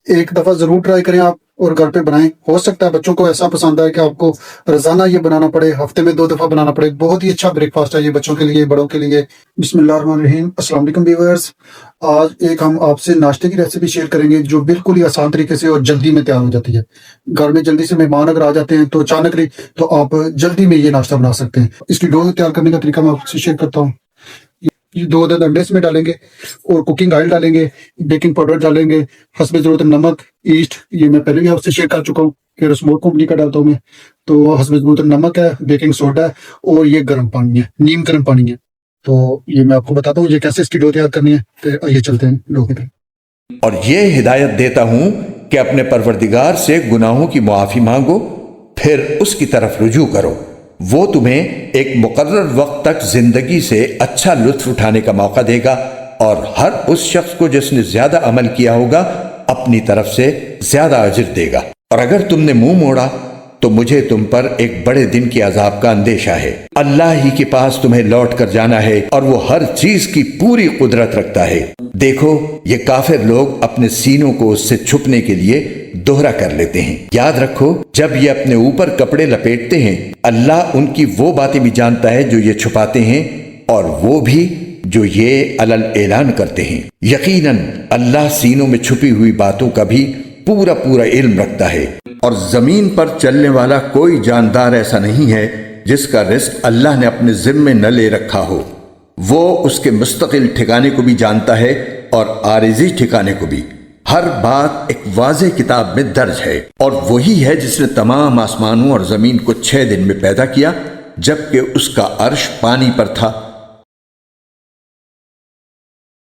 ایک دفعہ ضرور ٹرائی کریں آپ اور گھر پہ بنائیں. ہو سکتا ہے بچوں کو ایسا پسند آئے کہ آپ کو روزانہ یہ بنانا پڑے، ہفتے میں 2 دفعہ بنانا پڑے. بہت ہی اچھا بریک فاسٹ ہے یہ بچوں کے لیے، بڑوں کے لیے. بسم اللہ الرحمن الرحیم. السلام علیکم ویورز. آج ایک ہم آپ سے ناشتے کی ریسیپی شیئر کریں گے جو بالکل ہی آسان طریقے سے اور جلدی میں تیار ہو جاتی ہے. گھر میں جلدی سے مہمان اگر آ جاتے ہیں تو اچانک تو آپ جلدی میں یہ ناشتہ بنا سکتے ہیں. اس کی ڈو تیار کرنے کا طریقہ میں آپ سے شیئر کرتا ہوں. یہ 2 عدد انڈے اس میں ڈالیں گے اور کوکنگ آئل ڈالیں گے، بیکنگ پاؤڈر ڈالیں گے، حسب ضرورت نمک، ایسٹ. یہ میں پہلے بھی آپ سے شیئر کر چکا ہوں کہ رسموٹ کمپنی کا ڈالتا ہوں میں. تو حسب ضرورت نمک ہے، بیکنگ سوڈا ہے اور یہ گرم پانی ہے، نیم گرم پانی ہے. تو یہ میں آپ کو بتاتا ہوں یہ کیسے اس کی ڈو تیار کرنی ہے. تو آئیے چلتے ہیں ڈو کی طرف. اور یہ ہدایت دیتا ہوں کہ اپنے پروردگار سے گناہوں کی معافی مانگو، پھر اس کی طرف رجوع کرو. وہ تمہیں ایک مقرر وقت تک زندگی سے اچھا لطف اٹھانے کا موقع دے گا، اور ہر اس شخص کو جس نے زیادہ عمل کیا ہوگا اپنی طرف سے زیادہ اجر دے گا. اور اگر تم نے منہ موڑا تو مجھے تم پر ایک بڑے دن کے عذاب کا اندیشہ ہے. اللہ ہی کے پاس تمہیں لوٹ کر جانا ہے اور وہ ہر چیز کی پوری قدرت رکھتا ہے. دیکھو یہ کافر لوگ اپنے سینوں کو اس سے چھپنے کے لیے دوہرا کر لیتے ہیں. یاد رکھو جب یہ اپنے اوپر کپڑے لپیٹتے ہیں اللہ ان کی وہ باتیں بھی جانتا ہے جو یہ چھپاتے ہیں اور وہ بھی جو یہ علل اعلان کرتے ہیں. یقیناً اللہ سینوں میں چھپی ہوئی باتوں کا بھی پورا علم رکھتا ہے. اور زمین پر چلنے والا کوئی جاندار ایسا نہیں ہے جس کا رزق اللہ نے اپنے ذمے نہ لے رکھا ہو. وہ اس کے مستقل ٹھکانے کو بھی جانتا ہے اور عارضی ٹھکانے کو بھی. ہر بات ایک واضح کتاب میں درج ہے. اور وہی ہے جس نے تمام آسمانوں اور زمین کو 6 دن میں پیدا کیا، جبکہ اس کا عرش پانی پر تھا.